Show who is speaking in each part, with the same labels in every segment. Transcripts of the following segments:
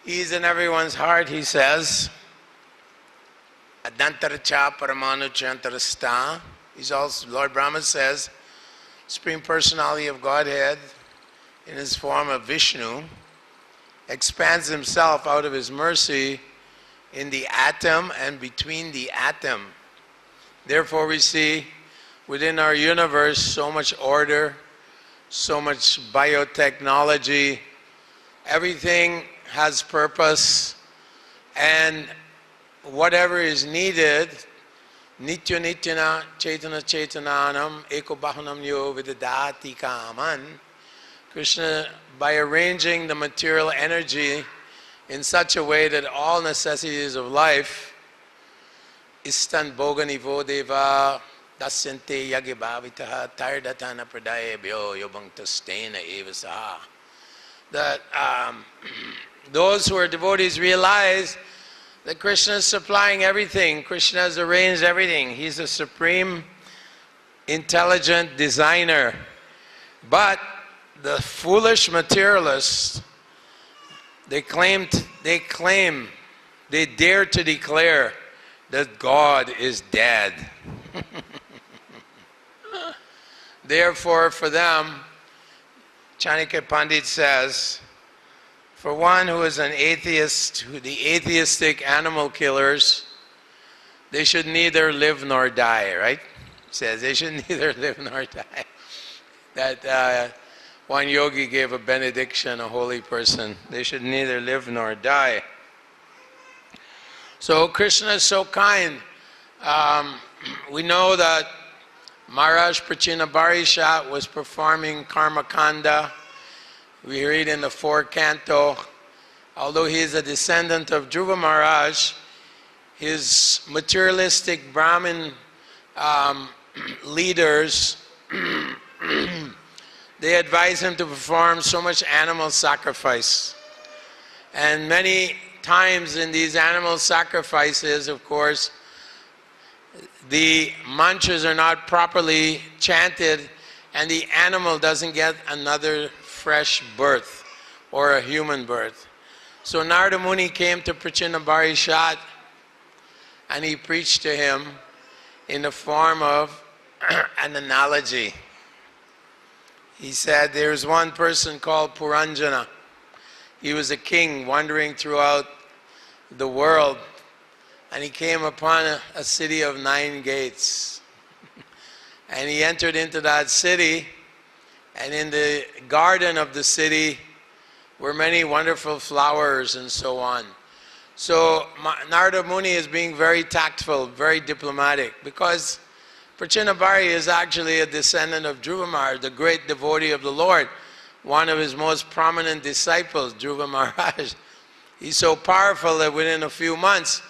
Speaker 1: He's in everyone's heart, he says. Adantaracha paramanu chantarasta. He's also, Lord Brahma says, Supreme Personality of Godhead, in his form of Vishnu, expands himself out of his mercy in the atom and between the atom. Therefore we see within our universe so much order, so much biotechnology. Everything has purpose, and whatever is needed, nitya nityana chaitana chaitananam eko bahanam yo vidadati kaman. Krishna, by arranging the material energy in such a way that all necessities of life, istan boganivo deva dasyante yagibhavitaha tardatana pradayabhyo yobangtastena evasaha. That those who are devotees realize that Krishna is supplying everything. Krishna has arranged everything. He's a supreme, intelligent designer. But the foolish materialists, they dare to declare that God is dead. Therefore, for them, Chanakya Pandit says, for one who is an atheist, the atheistic animal killers, they should neither live nor die, right? He says they should neither live nor die. That one yogi gave a benediction, a holy person. They should neither live nor die. So Krishna is so kind. We know that Maharaj Prachinabharisha was performing Karma Kanda. We read in the 4th canto, although he is a descendant of Dhruva Maharaj, his materialistic Brahmin leaders, they advise him to perform so much animal sacrifice. And many times in these animal sacrifices, of course, the mantras are not properly chanted and the animal doesn't get another fresh birth or a human birth. So Narada Muni came to Prachinabharisha and he preached to him in the form of an analogy. He said there's one person called Puranjana. He was a king wandering throughout the world, and he came upon a city of 9 gates. And he entered into that city, and in the garden of the city were many wonderful flowers and so on. So Narada Muni is being very tactful, very diplomatic, because Prachinabhari is actually a descendant of Dhruva Maharaj, the great devotee of the Lord, one of his most prominent disciples, Dhruva Maharaj. He's so powerful that within a few months,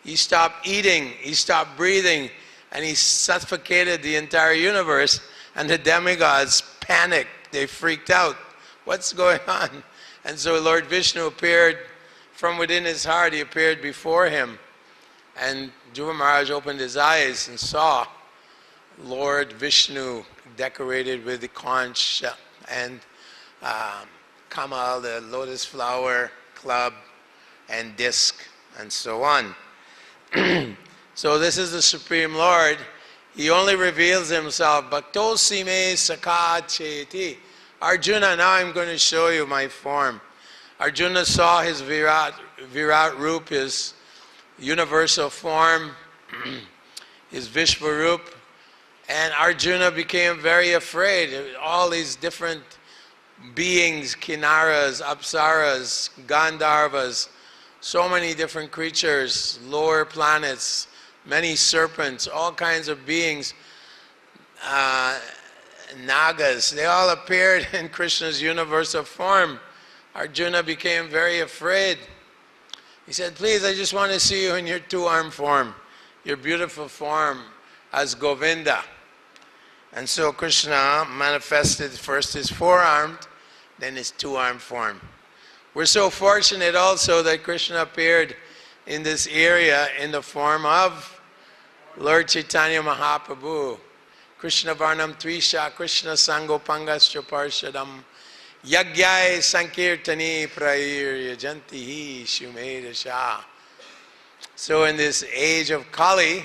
Speaker 1: he stopped eating, he stopped breathing, and he suffocated the entire universe, and the demigods panicked, they freaked out. What's going on? And so Lord Vishnu appeared from within his heart, he appeared before him. And Dhruva Maharaj opened his eyes and saw Lord Vishnu decorated with the conch and kamal, the lotus flower club and disc and so on. So this is the Supreme Lord. He only reveals himself. Bhaktosi me sakha cheti. Arjuna, now I'm going to show you my form. Arjuna saw his Virat Roop, his universal form, his Vishvarup, and Arjuna became very afraid. All these different beings, Kinnaras, Apsaras, Gandharvas, so many different creatures, lower planets, many serpents, all kinds of beings, Nagas, they all appeared in Krishna's universal form. Arjuna became very afraid. He said, please, I just want to see you in your 2-armed form, your beautiful form as Govinda. And so Krishna manifested first his 4-armed, then his 2-armed form. We're so fortunate also that Krishna appeared in this area in the form of Lord Chaitanya Mahaprabhu. Krishna Varnam Trisha, Krishna Sangopangascha Parshadam, Yagyai Sankirtani Prair Yajantihi Shumedasha. So in this age of Kali,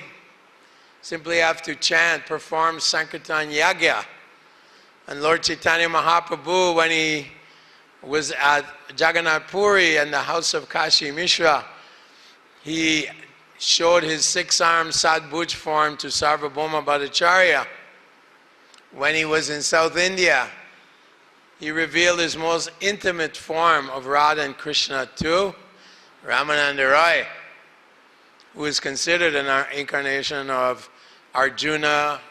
Speaker 1: simply have to chant, perform Sankirtan Yagya. And Lord Chaitanya Mahaprabhu, when he was at Jagannath Puri and the house of Kashi Mishra, he showed his six-armed Sadbhuj form to Sarvabhauma Bhattacharya. When he was in South India, he revealed his most intimate form of Radha and Krishna to Ramananda Roy, who is considered an incarnation of Arjuna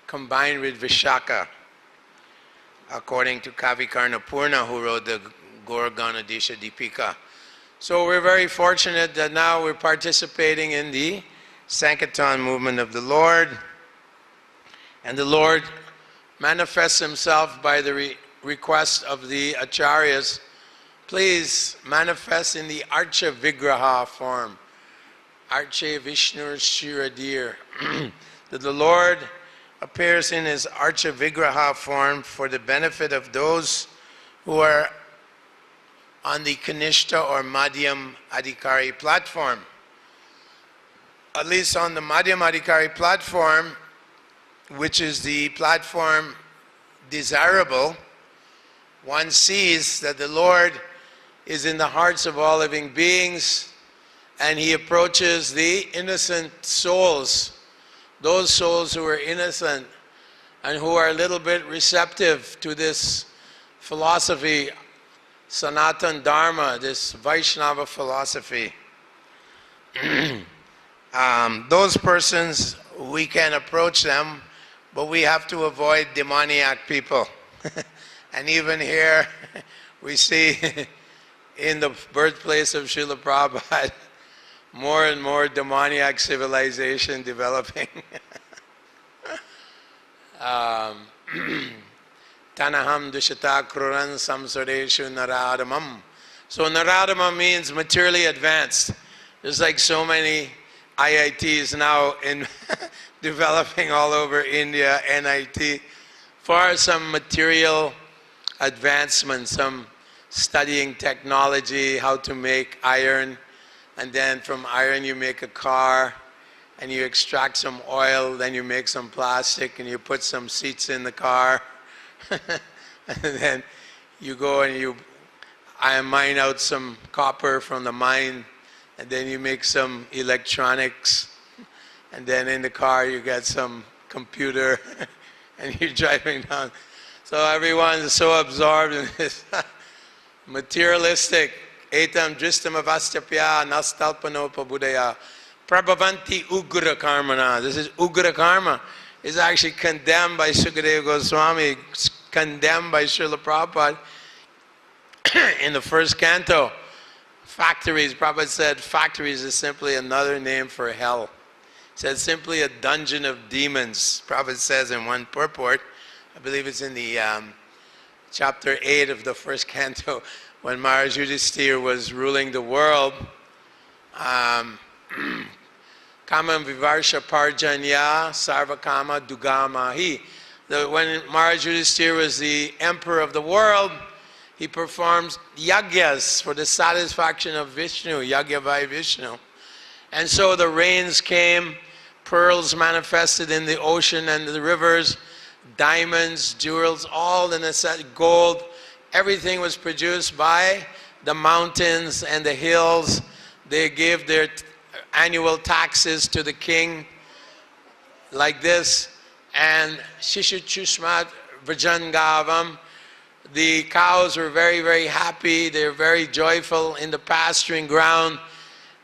Speaker 1: combined with Vishaka, according to Kavi Karnapurna, who wrote the Gaur Ganadesha Deepika. So we're very fortunate that now we're participating in the Sankirtan movement of the Lord. And the Lord manifests himself by the request of the Acharyas. Please manifest in the Archa Vigraha form. Arche Vishnu Shiradir. That the Lord appears in his Archa Vigraha form for the benefit of those who are on the Kanishta or Madhyam Adhikari platform. At least on the Madhyam Adhikari platform, which is the platform desirable, one sees that the Lord is in the hearts of all living beings, and he approaches the innocent souls, those souls who are innocent and who are a little bit receptive to this philosophy, Sanatan Dharma, this Vaishnava philosophy. Those persons, we can approach them, but we have to avoid demoniac people. And even here, we see in the birthplace of Śrīla Prabhupāda, more and more demoniac civilization developing. Tanaham dushata kruran samsareshu naradamam. So naradamam means materially advanced. There's like so many IITs now in developing all over India, NIT, for some material advancement, some studying technology, how to make iron, and then from iron you make a car, and you extract some oil, then you make some plastic, and you put some seats in the car. And then you go and you mine out some copper from the mine, and then you make some electronics, and then in the car you get some computer, and you're driving down. So everyone is so absorbed in this materialistic etam dristam avastapya nastalpanopa buddhaya prabhavanti ugra karmana. This is ugra karma. Is actually condemned by Sukadeva Goswami, condemned by Śrīla Prabhupāda in the first canto. Factories, Prabhupada said, factories is simply another name for hell. He said simply a dungeon of demons. Prabhupada says in one purport, I believe it's in the chapter 8 of the first canto, when Maharaj Yudhisthira was ruling the world, Kamam Vivarsha Parjanya Sarva Kama Dugamahi. When Maharaj Yudhisthira was the emperor of the world, he performed yagyas for the satisfaction of Vishnu, Yagya by Vishnu. And so the rains came, pearls manifested in the ocean and the rivers, diamonds, jewels, all in the gold. Everything was produced by the mountains and the hills. They gave their annual taxes to the king like this, and Shishu Chushmat Vrajangavam, the cows were very, very happy. They were very joyful in the pasturing ground,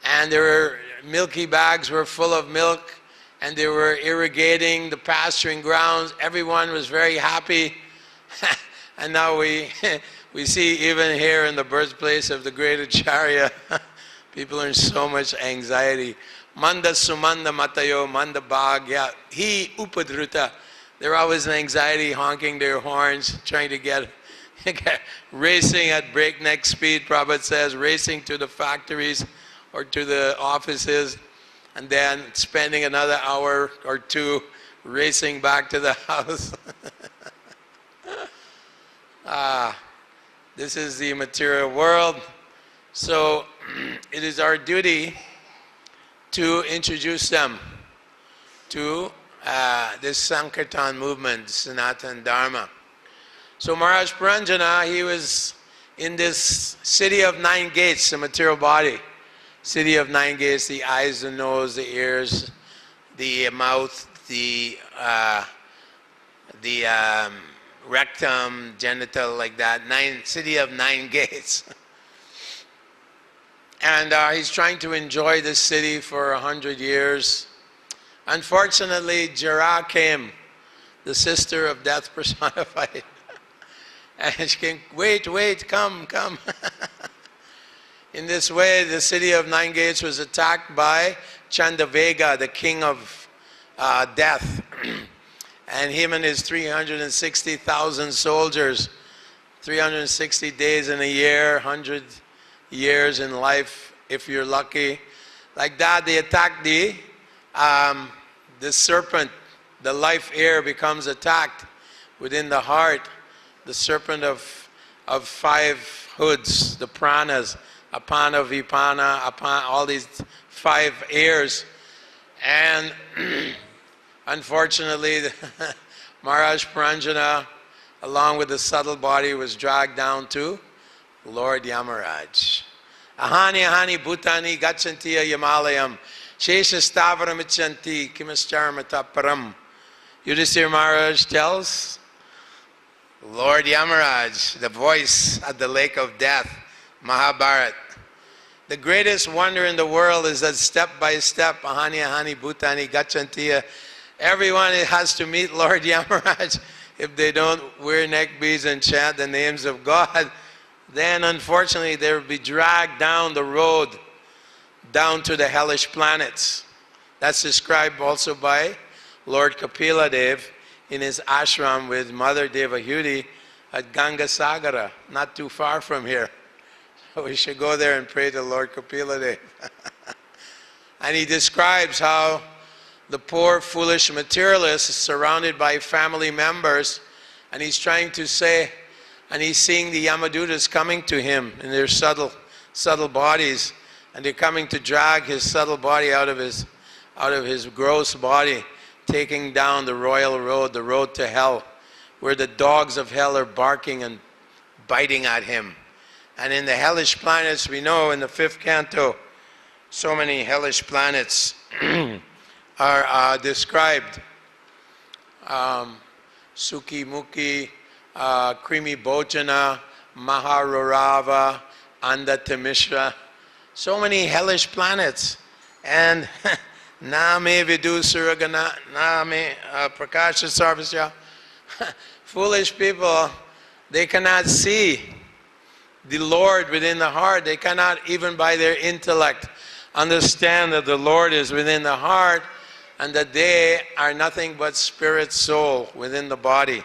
Speaker 1: and their milky bags were full of milk, and they were irrigating the pasturing grounds. Everyone was very happy. And now we see even here in the birthplace of the great Acharya, people are in so much anxiety. Manda sumanda matayo manda bhagya hi upadruta. They're always in anxiety, honking their horns, trying to get racing at breakneck speed, Prabhupada says, racing to the factories or to the offices, and then spending another hour or two racing back to the house. This is the material world. So it is our duty to introduce them to this Sankirtan movement, Sanatana Dharma. So Maharaj Puranjana, he was in this city of 9 gates, the material body. City of 9 gates, the eyes, the nose, the ears, the mouth, the rectum, genital, like that. City of 9 gates. And he's trying to enjoy this city for 100 years. Unfortunately, Jara came, the sister of death personified. And she came, wait, come. In this way, the city of 9 gates was attacked by Chandavega, the king of death. And him and his 360,000 soldiers, 360 days in a year, 100 years in life, if you're lucky. Like that, they attacked the serpent. The life air becomes attacked within the heart. The serpent of 5 hoods, the pranas, apana, vipana, apana, all these 5 airs. And unfortunately, Maharaj Puranjana, along with the subtle body, was dragged down to Lord Yamaraj. Ahani bhutani gachantiya yamalayam shesha stavaram ichanti kimascharmata param. Yudhisthira Maharaj tells Lord Yamaraj, the voice at the lake of death, Mahabharat. The greatest wonder in the world is that step by step, ahani bhutani gachantiya, everyone has to meet Lord Yamaraj. If they don't wear neck beads and chant the names of God, then unfortunately they will be dragged down the road, down to the hellish planets. That's described also by Lord Kapila Dev in his ashram with Mother Devahuti at Ganga Sagara, not too far from here. So we should go there and pray to Lord Kapila Dev. And he describes how the poor foolish materialist is surrounded by family members, and he's trying to say, and he's seeing the Yamadutas coming to him in their subtle bodies, and they're coming to drag his subtle body out of his gross body, taking down the royal road, the road to hell, where the dogs of hell are barking and biting at him. And in the hellish planets, we know in the 5th canto, so many hellish planets are described. Sukhi Mukhi, Krimi Bhojana, Maharorava, Andatamishra. So many hellish planets. And Name Vidu Suragana, Name Prakasha Sarvasya. Foolish people, they cannot see the Lord within the heart. They cannot even by their intellect understand that the Lord is within the heart and that they are nothing but spirit soul within the body.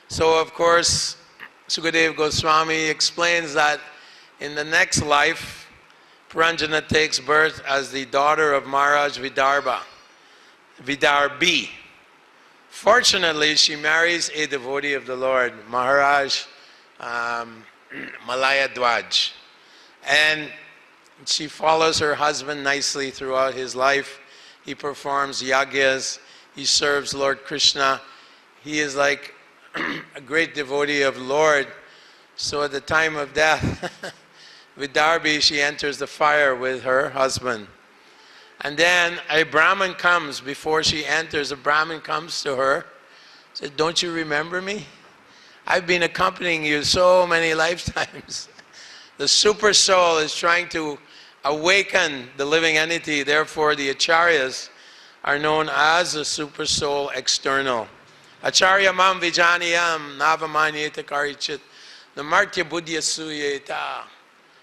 Speaker 1: So of course, Sukadeva Goswami explains that in the next life, Puranjana takes birth as the daughter of Maharaj Vidarbhi. Fortunately, she marries a devotee of the Lord, Maharaj Malaya Dwaj. And she follows her husband nicely throughout his life. He performs yagyas, he serves Lord Krishna. He is like a great devotee of Lord. So at the time of death, Vidarbhi, she enters the fire with her husband. And then a Brahmin comes, before she enters, a Brahmin comes to her, said, "Don't you remember me? I've been accompanying you so many lifetimes." The super soul is trying to awaken the living entity. Therefore, the acharyas are known as the super soul external. Acharya mam vijaniyam navamanyeta karichit namartya buddhya suyeta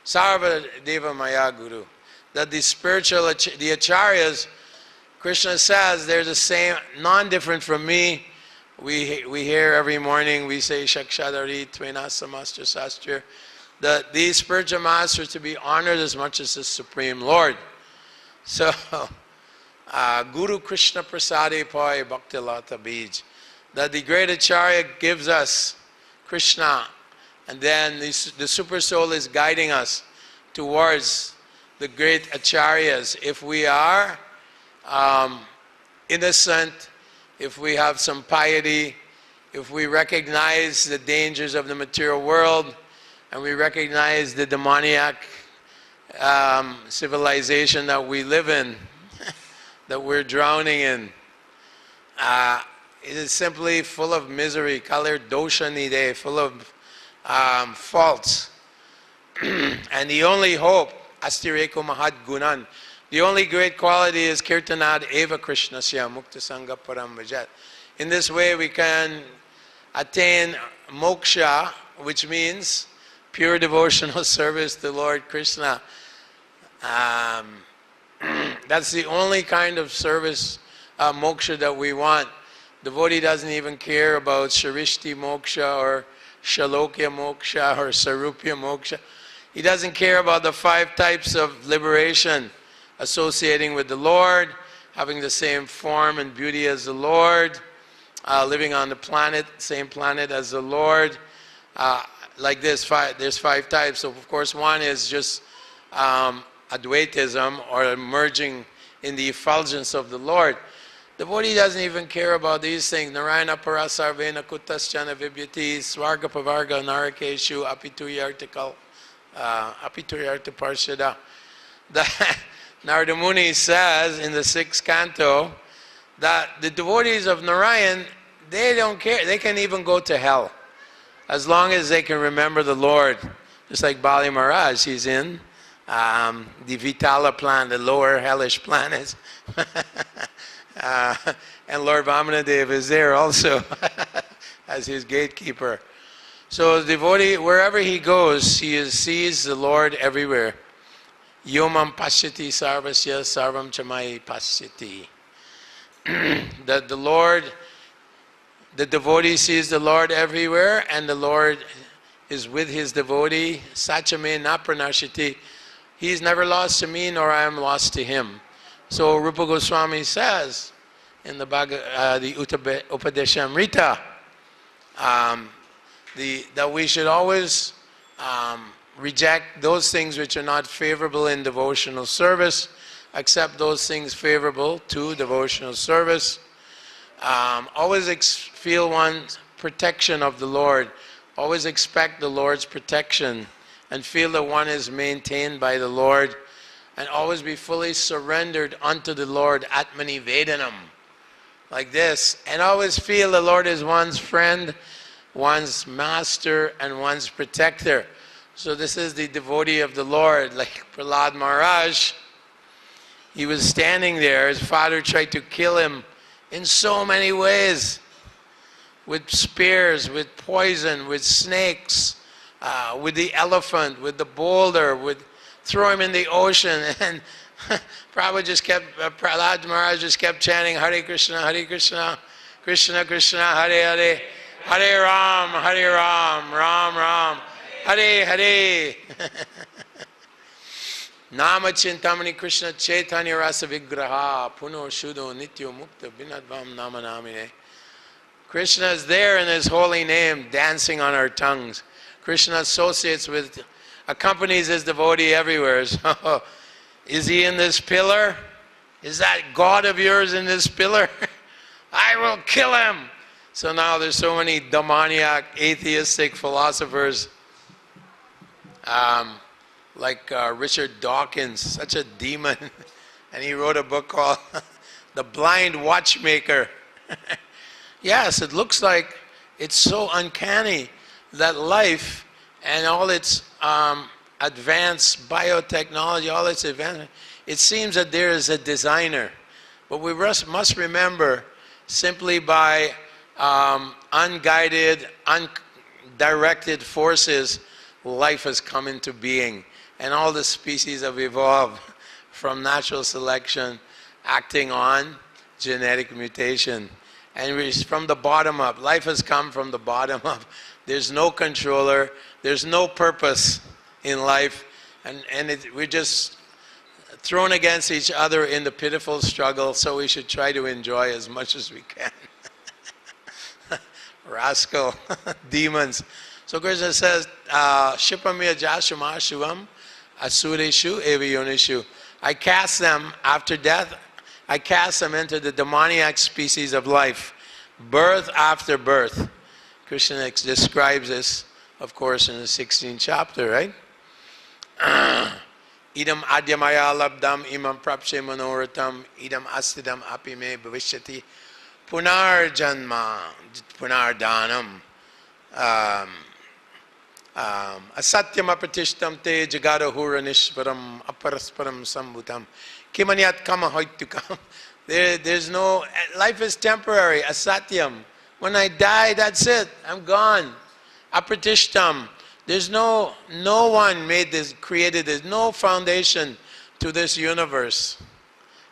Speaker 1: sarva deva maya guru. That the spiritual, the acharyas, Krishna says, they're the same, non-different from me. We hear every morning, we say Shakshadari Tvena Samastra Sastra, that these spiritual masters to be honored as much as the Supreme Lord. So, Guru Krishna Prasade Pai Bhakti Lata Bij, that the great Acharya gives us Krishna And then the super soul is guiding us towards the great acharyas. If we are innocent, if we have some piety, if we recognize the dangers of the material world, and we recognize the demoniac civilization that we live in, that we're drowning in, it is simply full of misery, kalir dosha nide, full of faults. And the only hope, astireko mahad gunan, the only great quality is kirtanad eva krishnasya mukta sangha param vajat. In this way we can attain moksha, which means pure devotional service to Lord Krishna. That's the only kind of service, moksha, that we want. Devotee doesn't even care about Shrishti moksha or Shalokya moksha or Sarupya moksha. He doesn't care about the 5 types of liberation: associating with the Lord, having the same form and beauty as the Lord, living on the planet, same planet as the Lord. Like this, there's 5 types. So of course one is just Advaitism, or merging in the effulgence of the Lord. Devotee doesn't even care about these things. Narayana parasarvena kutaschana vibhyati swarga pavarga narakeshu apituyartikal apituyarta parshada. Narada Muni says in the 6th canto that the devotees of Narayan, they don't care. They can even go to hell as long as they can remember the Lord. Just like Bali Maharaj, he's in the Vitala plan, the lower hellish planets. And Lord Vamanadev is there also as his gatekeeper. So the devotee, wherever he goes, he sees the Lord everywhere. Yomam pashyati sarvasya sarvam chamai pashyati. That the Lord, the devotee sees the Lord everywhere, and the Lord is with his devotee. Sachame na pranashiti. He is never lost to me, nor I am lost to him. So Rupa Goswami says in the Upadeshamrita that we should always reject those things which are not favorable in devotional service, accept those things favorable to devotional service. Always feel one's protection of the Lord. Always expect the Lord's protection and feel that one is maintained by the Lord, and always be fully surrendered unto the Lord, Atmani Vedanam, like this, and always feel the Lord is one's friend, one's master, and one's protector. So this is the devotee of the Lord, like Prahlad Maharaj. He was standing there, his father tried to kill him in so many ways, with spears, with poison, with snakes, with the elephant, with the boulder, with throw him in the ocean. And Prahlad Maharaj just kept chanting Hare Krishna, Krishna Krishna, Hare Hare, Hare Ram, Ram Ram, Hare Hare. Nama Chintamani Krishna Chaitanya Rasa Vigraha Puno Shuddho Nityo Mukta Binadvam Nama Namine. Krishna is there in his holy name, dancing on our tongues. Krishna associates with, accompanies his devotee everywhere. So, is he in this pillar? Is that God of yours in this pillar? I will kill him. So now there's so many demoniac, atheistic philosophers, like Richard Dawkins, such a demon. And he wrote a book called The Blind Watchmaker. Yes, it looks like it's so uncanny that life and all its advanced biotechnology, all its advancement, it seems that there is a designer. But we must remember, simply by unguided, undirected forces, life has come into being. And all the species have evolved from natural selection, acting on genetic mutation. And it's from the bottom up. Life has come from the bottom up. There's no controller. There's no purpose in life. And we're just thrown against each other in the pitiful struggle, so we should try to enjoy as much as we can. Rascal demons. So Krishna says, Shipamya Jashuma Shivam Asureshu Evayonishu. I cast them after death, I cast them into the demoniac species of life, birth after birth. Krishna describes this, of course, in the 16th chapter, right? Idam adyamaya labdam imam prapshe manoratam idam astidam api me bhavishyati punar janma punar danam asatyam apratishtam te jagadahura nishvaram aparasparam sambhutam kimanyat kama hoitukam. There's no, life is temporary, asatyam. When I die, that's it, I'm gone. Apratishtam. There's no one made this, created this, no foundation to this universe.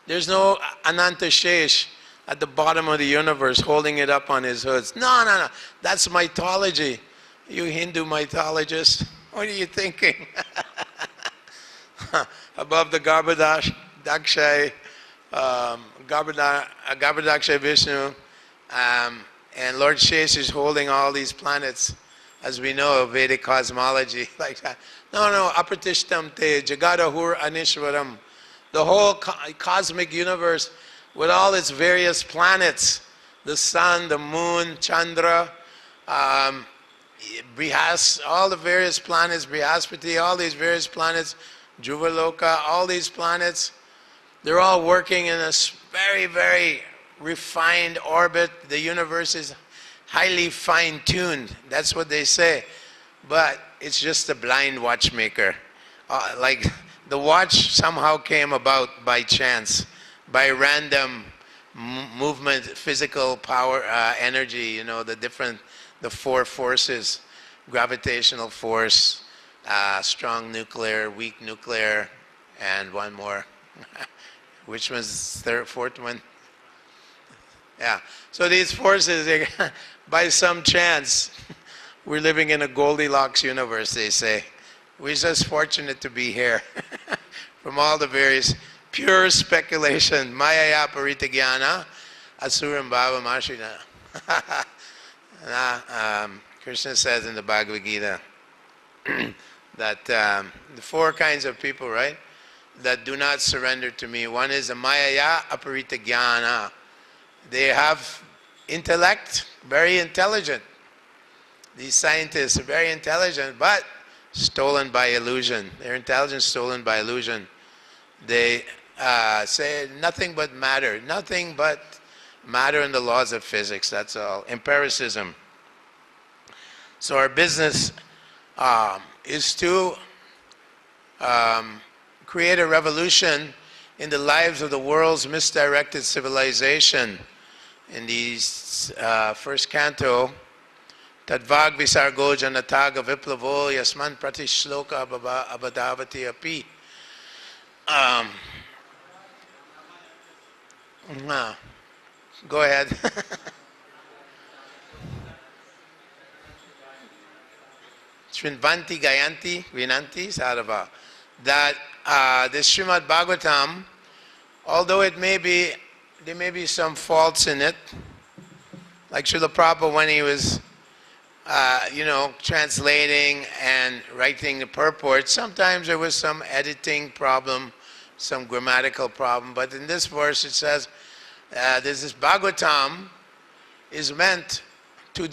Speaker 1: There's no Ananta Shesh at the bottom of the universe holding it up on his hoods. No. That's mythology. You Hindu mythologists, what are you thinking? Above the Garbhodakshay, Garbhodakshay Vishnu, and Lord Shesh is holding all these planets, as we know of Vedic cosmology, like that. No, apratishtam te jagadahur anishvaram. The whole cosmic universe with all its various planets, the sun, the moon, Chandra, Brihas, all the various planets, Brihaspati, all these various planets, Juvaloka, all these planets, they're all working in a very, very refined orbit. The universe is highly fine-tuned, that's what they say. But it's just a blind watchmaker. Like the watch somehow came about by chance, by random movement, physical power, energy, the four forces, gravitational force, strong nuclear, weak nuclear, and one more. Which one's the fourth one? Yeah. So these forces, by some chance, we're living in a Goldilocks universe, they say. We're just fortunate to be here. From all the various pure speculation, Maya Parita Jnana, Asuram Bhava Mashina. Krishna says in the Bhagavad-Gītā that the four kinds of people, right, that do not surrender to me. One is a Maya Aparita Jnana. They have intellect, very intelligent. These scientists are very intelligent, but stolen by illusion. Their intelligence stolen by illusion. They say nothing but matter and the laws of physics, that's all. Empiricism. So our business is to create a revolution in the lives of the world's misdirected civilization. In the first canto, Tadvag Visargo Janataga Viplavo Yasman Prati Shloka Abadavati Api. Go ahead. Shrinvanti Gayanti Vinanti Sarava. That this Srimad Bhagavatam, although there may be some faults in it, like Śrīla Prabhupāda when he was translating and writing the purport, sometimes there was some editing problem, some grammatical problem, but in this verse it says this Bhagavatam is meant to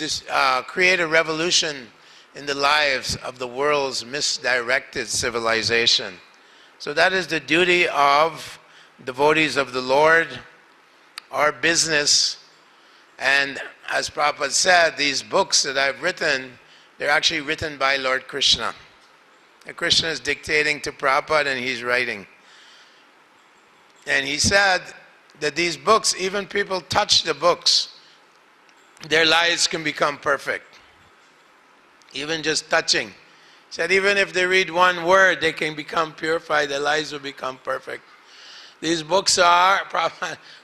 Speaker 1: create a revolution in the lives of the world's misdirected civilization. So that is the duty of devotees of the Lord, our business. And as Prabhupada said, these books that I've written, they're actually written by Lord Krishna. And Krishna is dictating to Prabhupada and he's writing. And he said that these books, even people touch the books, their lives can become perfect. Even just touching. He said even if they read one word, they can become purified, their lives will become perfect. These books are,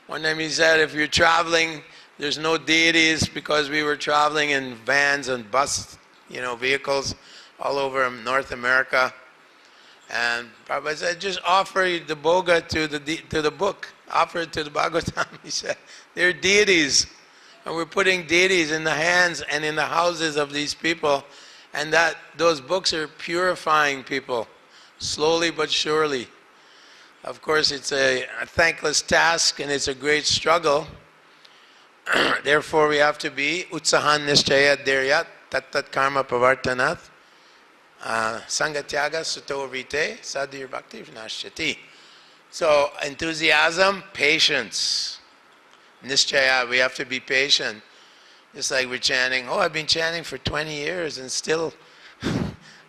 Speaker 1: one time he said, if you're traveling, there's no deities, because we were traveling in vans and bus, vehicles all over North America. And Prabhupada said, just offer the boga to the book. Offer it to the Bhagavatam. He said, they're deities. And we're putting deities in the hands and in the houses of these people. And that those books are purifying people, slowly but surely. Of course, it's a thankless task and it's a great struggle. Therefore, we have to be utsahan nischaya dhiryat tat tat karma pavartanat sangatyaga suto vite sadhir bhakti vinashyati. So, enthusiasm, patience. Nischaya, we have to be patient. Just like we're chanting, oh, I've been chanting for 20 years and still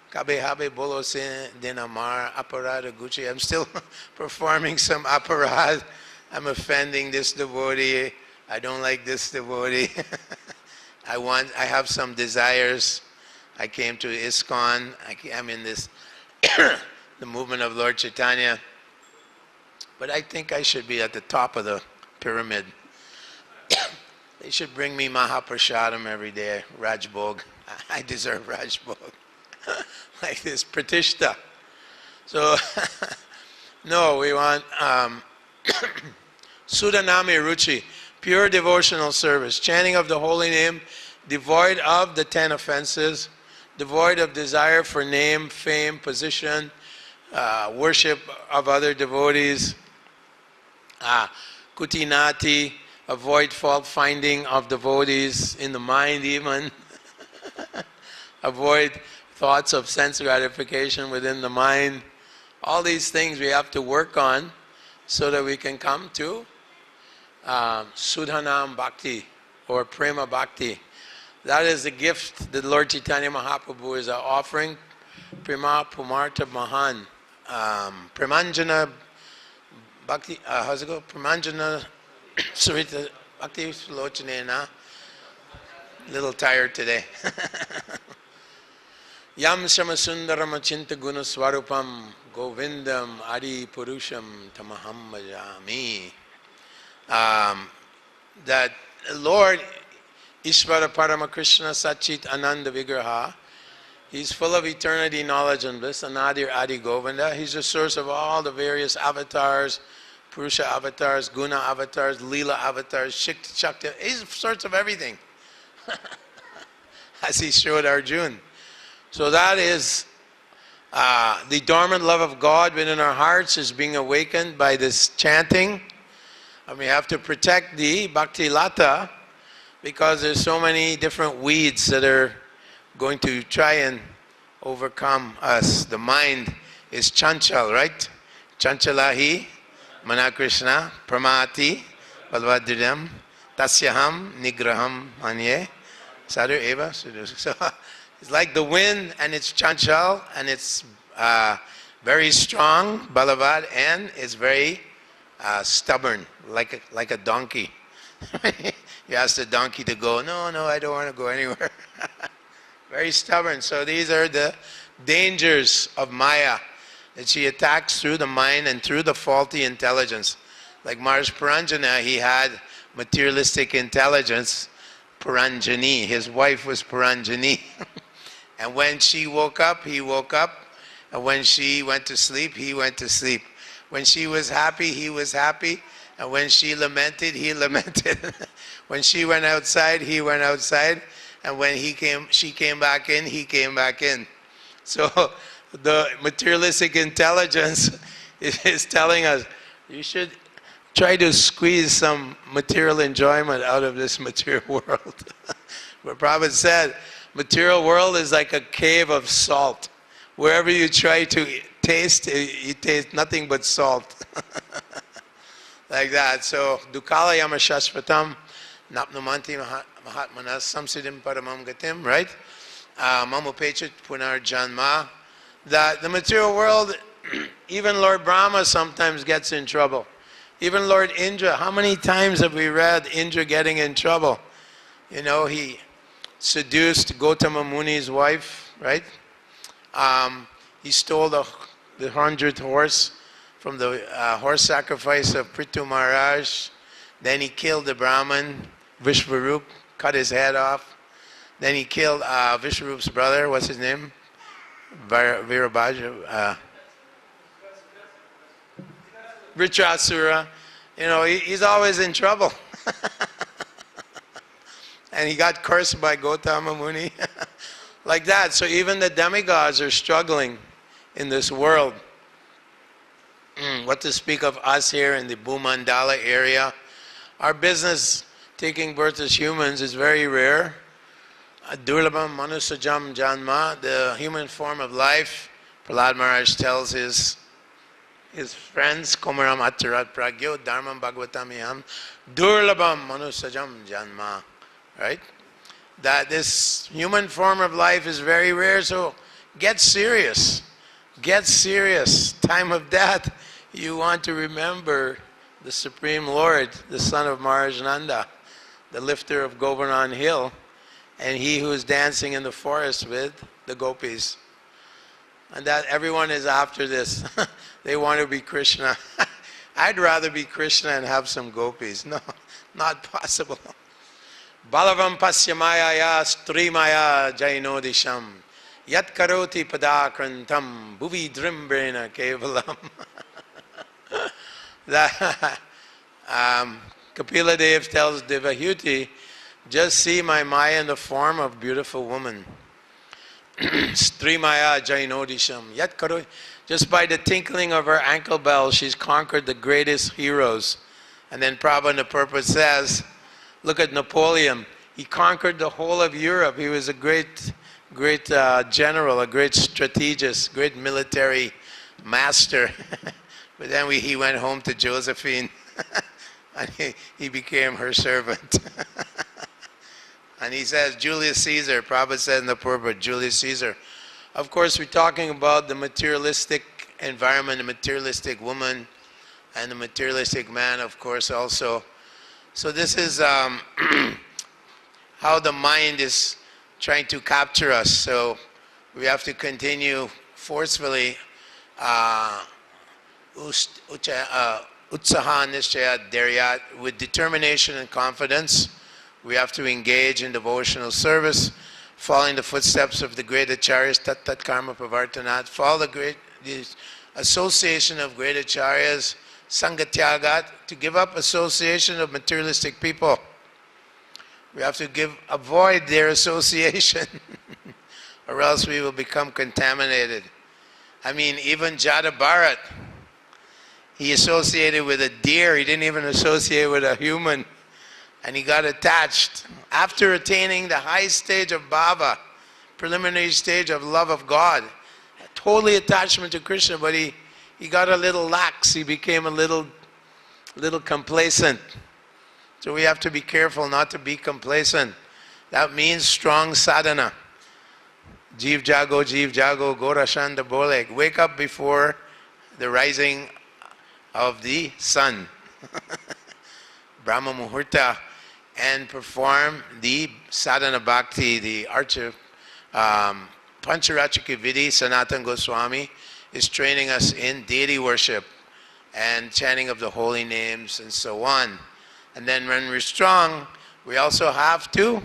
Speaker 1: Kabe habe bolo sin dinamar aparada gucci. I'm still performing some aparad. I'm offending this devotee. I don't like this devotee. I have some desires. I came to ISKCON. I'm in this the movement of Lord Chaitanya. But I think I should be at the top of the pyramid. They should bring me Mahaprasadam every day, Rajbhog. I deserve Rajbhog. Like this Pratishta. So, no, we want Sudhanami Ruchi, pure devotional service, chanting of the holy name, devoid of the 10 offenses, devoid of desire for name, fame, position, worship of other devotees, kutinati, avoid fault-finding of devotees in the mind even. Avoid thoughts of sense gratification within the mind. All these things we have to work on so that we can come to Sudhanam Bhakti or Prema Bhakti. That is the gift that Lord Chaitanya Mahaprabhu is offering. Prema Pumarta Mahan. Premanjana Bhakti, how's it go? Premanjana Sarita Bhakti Lochanena. Little tired today. Yam Shamasundaram Achinta Guna Swarupam Govindam Adi Purusham Tamaham Bhajami. That Lord Ishvara Parama Krishna Sachit Ananda Vigraha, He's full of eternity, knowledge and bliss, Anadir Adi Govinda. He's the source of all the various avatars, Purusha avatars, Guna avatars, Leela avatars, Shakti. He's the source of everything. As he showed Arjuna. So that is the dormant love of God within our hearts is being awakened by this chanting. And we have to protect the Bhakti Lata because there's so many different weeds that are going to try and overcome us. The mind is chanchal, right? Chanchalahi, Mana Krishna, Pramati, Balvadridam, Tasyaham, Nigraham, Manye, Sadhu Eva. So it's like the wind and it's chanchal and it's very strong, Balavad, and it's very stubborn, like a donkey. You ask the donkey to go, no, I don't want to go anywhere. Very stubborn. So these are the dangers of Maya, that she attacks through the mind and through the faulty intelligence. Like Maharaj Puranjana, he had materialistic intelligence, Puranjani. His wife was Puranjani. And when she woke up, he woke up. And when she went to sleep, he went to sleep. When she was happy, he was happy. And when she lamented, he lamented. When she went outside, he went outside. And when she came back in, he came back in. So the materialistic intelligence is telling us, you should try to squeeze some material enjoyment out of this material world. Where Prabhupada said, material world is like a cave of salt. Wherever you try to taste, you taste nothing but salt. Like that. So, Dukala Yama Shashvatam, Napnamanti Mahatmanas Samsiddhim Paramam Gatim, right? Mamupechit Punar Janma. That the material world, even Lord Brahma sometimes gets in trouble. Even Lord Indra, how many times have we read Indra getting in trouble? You know, he seduced Gautama Muni's wife, right? He stole the 100th horse from the horse sacrifice of Prithu Maharaj. Then he killed the Brahmin, Vishvarup, cut his head off. Then he killed Vishvarup's brother, what's his name? Virabhaja. Vritrasura. You know, he's always in trouble. And he got cursed by Gautama Muni. Like that. So even the demigods are struggling in this world. What to speak of us here in the Bhumandala area. Our business, taking birth as humans, is very rare. Durlabham manusajam janma, the human form of life. Prahlad Maharaj tells his friends, Komaram Acharat Pragyo Dharmam Bhagavatam Durlabham manusajam janma. Right? That this human form of life is very rare, so get serious. Get serious. Time of death, you want to remember the Supreme Lord, the son of Maharaj Nanda, the lifter of Govardhan Hill, and he who is dancing in the forest with the gopis. And that everyone is after this. They want to be Krishna. I'd rather be Krishna and have some gopis. No, not possible. Balavam pasyamaya strimaya jainodisham yat karoti padakrantam bhuvi drimbrena kevalam. Kapila Dev tells Devahuti, just see my Maya in the form of beautiful woman. Strimaya jainodisham yat karoti. Just by the tinkling of her ankle bell, she's conquered the greatest heroes. And then Prabhupada in the purport says, look at Napoleon. He conquered the whole of Europe. He was a great general, a great strategist, great military master. But then he went home to Josephine and he became her servant. And he says, Julius Caesar, Prabhupada said in the purport, Julius Caesar. Of course, we're talking about the materialistic environment, the materialistic woman, and the materialistic man, of course, also. So this is how the mind is trying to capture us. So we have to continue forcefully utsaha nishchaya dharyat, with determination and confidence. We have to engage in devotional service, following the footsteps of the great acharyas, tat tat karma pravartanat, follow the association of great acharyas, sangatyagat, to give up association of materialistic people. We have to avoid their association, or else we will become contaminated. I mean, even Jada Bharat, he associated with a deer, he didn't even associate with a human, and he got attached. After attaining the high stage of bhava, preliminary stage of love of God, totally attachment to Krishna, but he got a little lax, he became a little complacent. So we have to be careful not to be complacent. That means strong sadhana. Jeev jago, gorashanda bolek. Wake up before the rising of the sun. Brahma Muhurta, and perform the sadhana bhakti, the archa, Pancharachika Vidhi. Sanatana Goswami is training us in deity worship and chanting of the holy names and so on. And then when we're strong, we also have to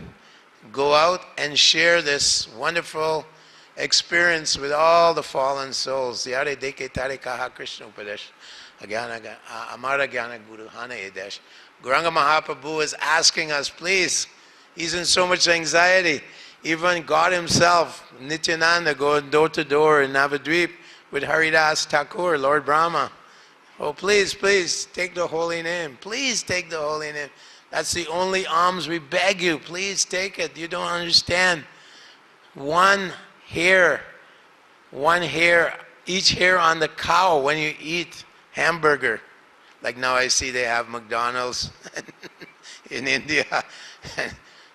Speaker 1: go out and share this wonderful experience with all the fallen souls. Yare deke tare kaha Krishna Upadesh. Amara Gyana Guru Hana Edesh. Gauranga Mahaprabhu is asking us, please, he's in so much anxiety. Even God himself, Nityananda, going door to door in Navadvip with Haridas Thakur, Lord Brahma. Oh, please, please, take the holy name. Please take the holy name. That's the only alms we beg you. Please take it. You don't understand. One hair, each hair on the cow when you eat hamburger. Like now I see they have McDonald's in India.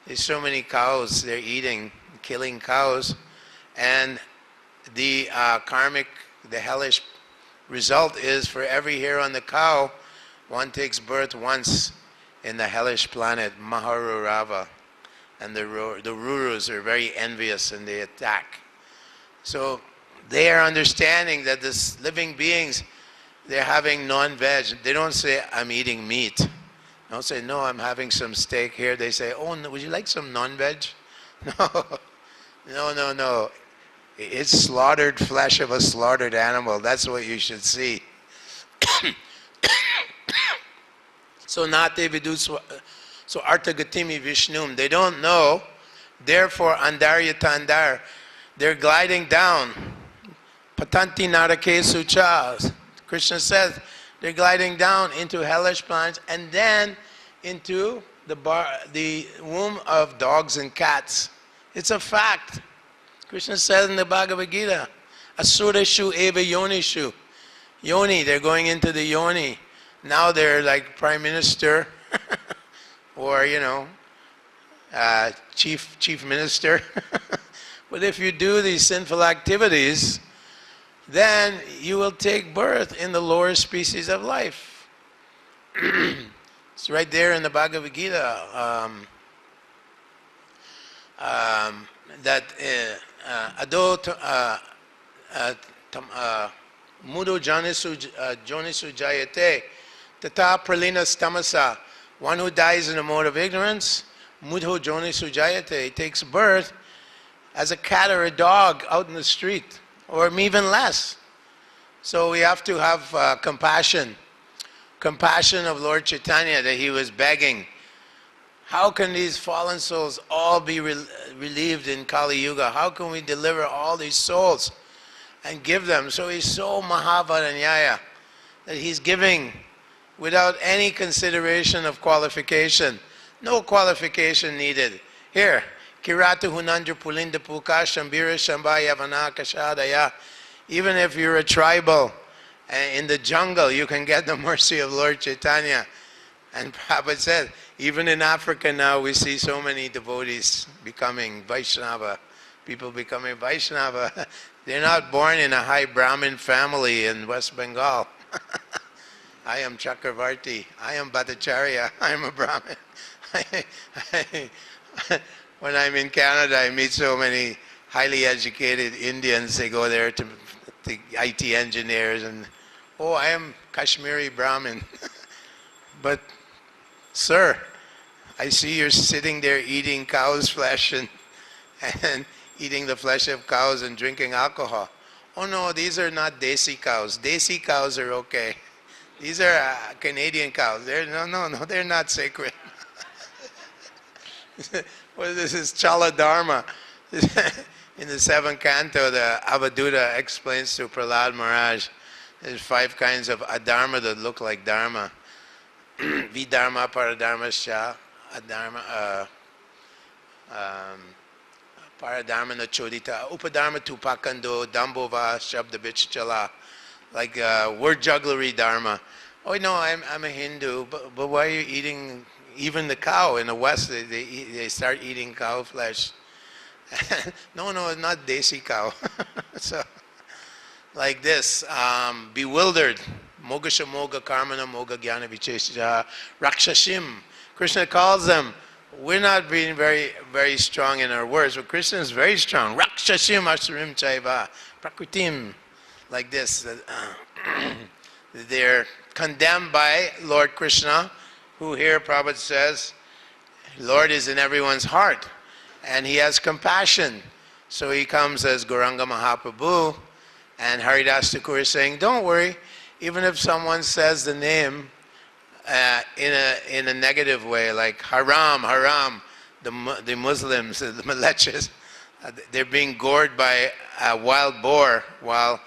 Speaker 1: There's so many cows they're eating, killing cows. And the karmic, the hellish result is for every hair on the cow, one takes birth once in the hellish planet, Maharurava. And the Rurus are very envious and they attack. So they are understanding that this living beings, they're having non-veg. They don't say, I'm eating meat. They don't say, no, I'm having some steak here. They say, oh, no, would you like some non-veg? No. It's slaughtered flesh of a slaughtered animal. That's what you should see. So nate vidu, so artagatimi vishnum. They don't know. Therefore, andaryatandar, they're gliding down. Patanti narake sucha. Krishna says they're gliding down into hellish planets and then into the womb of dogs and cats. It's a fact. Krishna says in the Bhagavad-Gītā, Asureshu eva yonishu. Yoni, they're going into the yoni. Now they're like prime minister or, chief minister. But if you do these sinful activities, then you will take birth in the lower species of life. It's right there in the Bhagavad-Gītā. That mudo jonisu jayate tata pralinas tamasa. One who dies in a mode of ignorance, mudo jonisu jayate, he takes birth as a cat or a dog out in the street, or even less. So we have to have compassion of Lord Chaitanya, that he was begging, how can these fallen souls all be relieved in Kali Yuga? How can we deliver all these souls and give them? So he's so Mahavaranyaya that he's giving without any consideration of qualification. No qualification needed. Here, Kiratu Hunandra Pulinda Puka Shambira Shambaya Vanaka Shadaya. Even if you're a tribal in the jungle, you can get the mercy of Lord Chaitanya. And Prabhupada said, even in Africa now we see so many devotees becoming Vaishnava, people becoming Vaishnava. They're not born in a high Brahmin family in West Bengal. I am Chakravarti, I am Bhattacharya, I am a Brahmin. When I'm in Canada, I meet so many highly educated Indians. They go there to IT engineers and, oh, I am Kashmiri Brahmin. But, sir, I see you're sitting there eating cow's flesh and eating the flesh of cows and drinking alcohol. Oh no, these are not Desi cows. Desi cows are okay. These are Canadian cows. No, they're not sacred. Well, this is Chala Dharma. In the 7th canto, the Avadhuta explains to Prahlad Maharaj, there's 5 kinds of adharma that look like dharma. Vidharma, paradharmascha, adharma, paradharma nachodita, upadharma tupakando, dambova, shabdabich like word jugglery dharma. Oh no, I'm a Hindu, but why are you eating even the cow? In the West, they start eating cow flesh. No, it's not Desi cow. So, like this, bewildered. Mogasha moga karmana moga jnana vichesha rakshashim. Krishna calls them. We're not being very, very strong in our words, but Krishna is very strong. Rakshashim asurim chaiva prakritim. Like this. They're condemned by Lord Krishna, who here Prabhupada says, Lord is in everyone's heart, and he has compassion. So he comes as Gauranga Mahaprabhu, and Haridas Thakur is saying, don't worry, even if someone says the name in a negative way, like haram, the Muslims, the Malechas, they're being gored by a wild boar while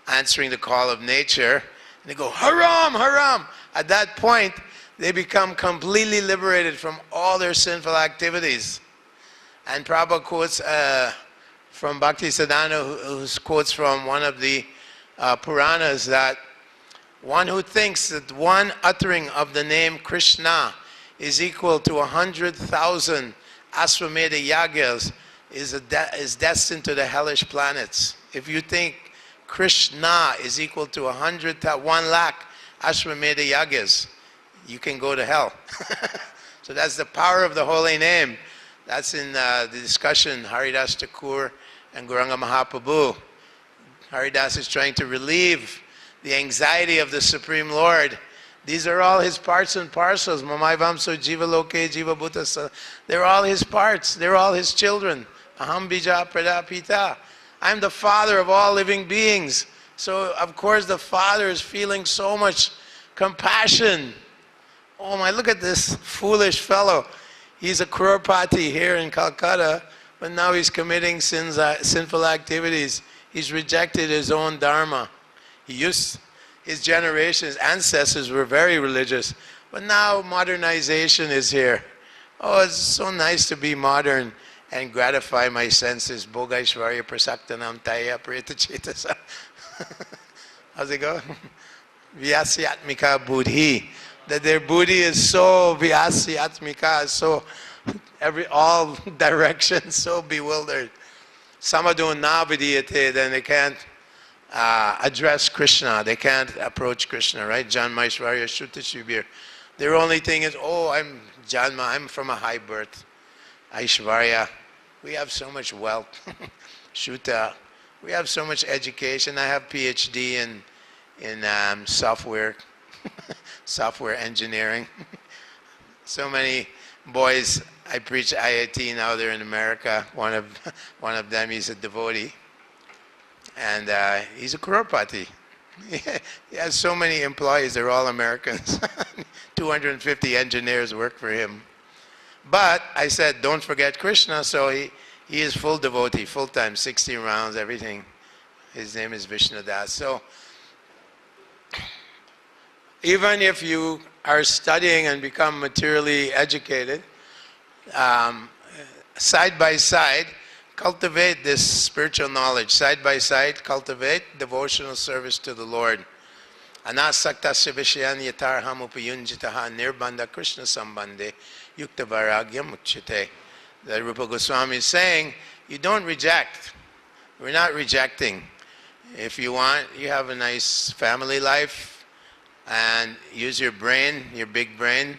Speaker 1: answering the call of nature, and they go, haram. At that point, they become completely liberated from all their sinful activities. And Prabhupada quotes from Bhakti Siddhanta, who quotes from one of the Puranas, that one who thinks that one uttering of the name Krishna is equal to 100,000 Asvamedha yagyas is destined to the hellish planets. If you think Krishna is equal to 1 lakh Asvamedha yagyas, you can go to hell. So that's the power of the holy name. That's in the discussion, Haridas Thakur and Gauranga Mahaprabhu. Haridas is trying to relieve the anxiety of the Supreme Lord. These are all his parts and parcels. Mamaivamso jiva loke jiva bhutasa. They're all his parts. They're all his children. Aham bija pradapita. I'm the father of all living beings. So of course the father is feeling so much compassion. Oh my, look at this foolish fellow. He's a crorepati here in Kolkata but now he's committing sinful activities. He's rejected his own dharma. His generations, ancestors were very religious, but now modernization is here. Oh, it's so nice to be modern and gratify my senses. Bhogaishvarya prasaktanam taya preta. How's it go? Vyasyatmika buddhi. That their buddhi is so vyasyatmika, so all directions, so bewildered. Samadho navidiyate, then they can't address Krishna. They can't approach Krishna, right? Janmaishvarya Shuta Shubir. Their only thing is, oh, I'm Janma, I'm from a high birth. Aishvarya, we have so much wealth. Shuta, we have so much education. I have PhD in software, software engineering. So many boys, I preach IIT now, they're in America. One of them, he's a devotee. And he's a crorepati. He has so many employees, they're all Americans. 250 engineers work for him. But I said, don't forget Krishna, so he is full devotee, full-time, 16 rounds, everything. His name is Vishnudas. So even if you are studying and become materially educated, side by side, cultivate this spiritual knowledge. Side by side, cultivate devotional service to the Lord. Anasaktasya vishayan yatarham upayunjitaha nirbandha Krishna sambandhe yukta vairagyam uchyate. That Rupa Goswami is saying, you don't reject. We're not rejecting. If you want, you have a nice family life and use your brain, your big brain.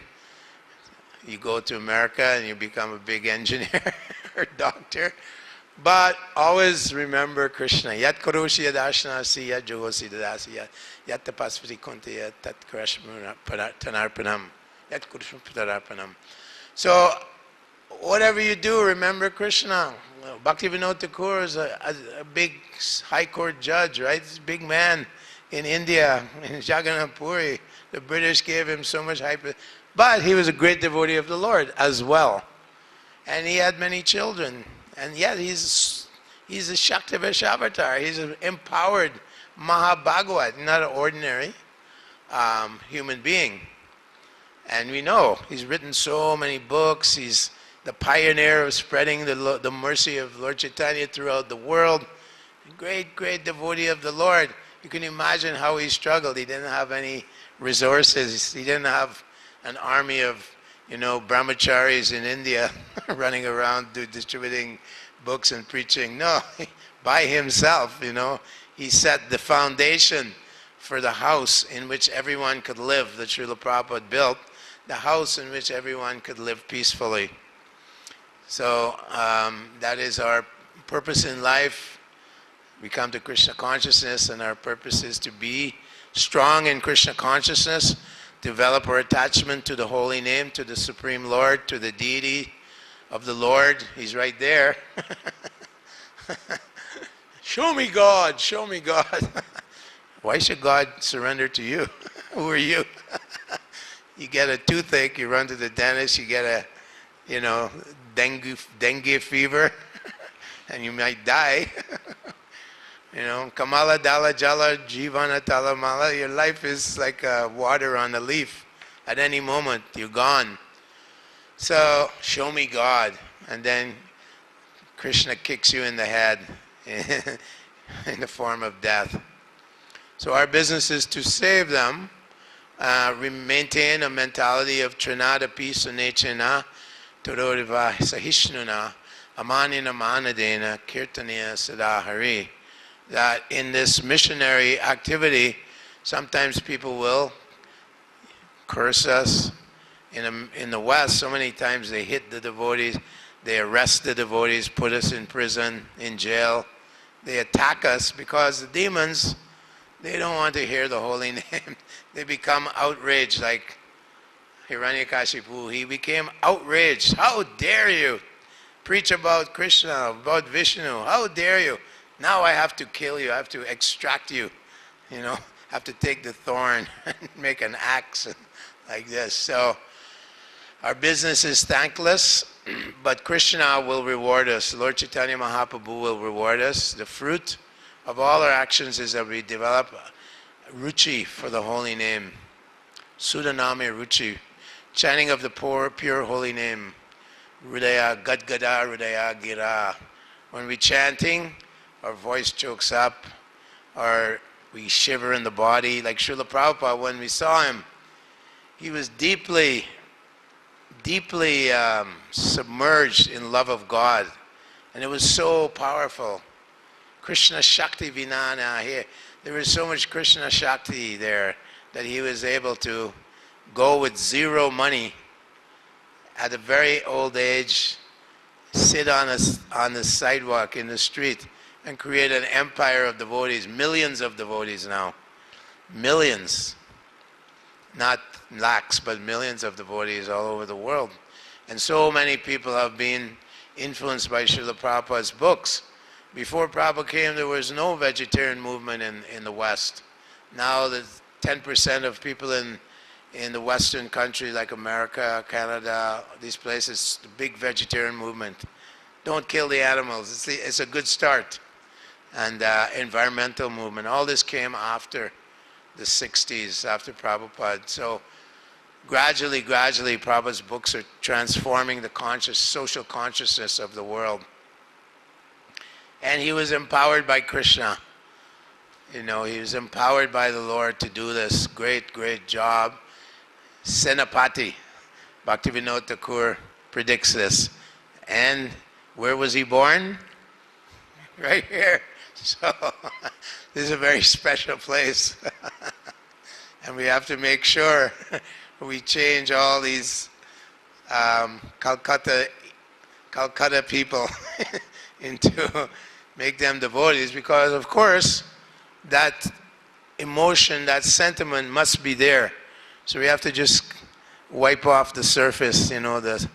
Speaker 1: You go to America and you become a big engineer or doctor. But always remember Krishna. Yat karoshi yadashanasi yat jogosi dadasi yat tapasvati kunti yat tat tanarpanam yat kurushma patararpanam. So whatever you do, remember Krishna. Bhaktivinoda Thakur is a big high court judge, right? He's a big man in India, in Jagannath Puri. The British gave him so much hype. But he was a great devotee of the Lord as well. And he had many children. And yet he's a Shaktivesh avatar. He's an empowered Mahabhagavat, not an ordinary human being. And we know he's written so many books. He's the pioneer of spreading the mercy of Lord Chaitanya throughout the world. Great, great devotee of the Lord. You can imagine how he struggled. He didn't have any resources. He didn't have an army of, brahmacharis in India running around distributing books and preaching. No, by himself, he set the foundation for the house in which everyone could live, that Śrīla Prabhupāda built, the house in which everyone could live peacefully. So that is our purpose in life. We come to Krishna consciousness, and our purpose is to be strong in Krishna consciousness, develop our attachment to the holy name, to the Supreme Lord, to the deity of the Lord. He's right there. Show me God, show me God. Why should God surrender to you? Who are you? You get a toothache, you run to the dentist, you get a, dengue fever, and you might die. Kamala Dala Jala Jivana Talamala, your life is like water on a leaf. At any moment, you're gone. So, show me God. And then Krishna kicks you in the head in the form of death. So our business is to save them, maintain a mentality of Trinadapi Sunechena, Todoriva Sahishnuna, Amanina Manadena, Kirtaniya Sadahari. That in this missionary activity, sometimes people will curse us. In the West, so many times they hit the devotees, they arrest the devotees, put us in prison, in jail. They attack us because the demons, they don't want to hear the holy name. They become outraged, like Hiranyakashipu. He became outraged. How dare you preach about Krishna, about Vishnu? How dare you? Now I have to kill you, I have to extract you, have to take the thorn and make an axe like this. So Our business is thankless, but Krishna will reward us. Lord Chaitanya Mahaprabhu will reward us. The fruit of all our actions is that we develop ruchi for the holy name. Sudanami ruchi. Chanting of the pure holy name. Hridaya Gadgada Hridaya Gira. When we're chanting, our voice chokes up, or we shiver in the body. Like Śrīla Prabhupāda, when we saw him, he was deeply submerged in love of God. And it was so powerful. Krishna Shakti Vinana here. There was so much Krishna Shakti there that he was able to go with zero money at a very old age, sit on the sidewalk in the street and create an empire of devotees, millions of devotees now. Millions. Not lakhs, but millions of devotees all over the world. And so many people have been influenced by Śrīla Prabhupāda's books. Before Prabhupada came, there was no vegetarian movement in the West. Now, the 10% of people in the Western countries like America, Canada, these places, the big vegetarian movement. Don't kill the animals. It's a good start. And environmental movement. All this came after the 60s, after Prabhupada. So gradually, Prabhupada's books are transforming the social consciousness of the world. And he was empowered by Krishna. You know, he was empowered by the Lord to do this great job. Senapati, Bhaktivinoda Thakur predicts this. And where was he born? Right here. So this is a very special place. And we have to make sure we change all these Kolkata people into make them devotees, because of course that emotion, that sentiment must be there. So we have to just wipe off the surface, you know, the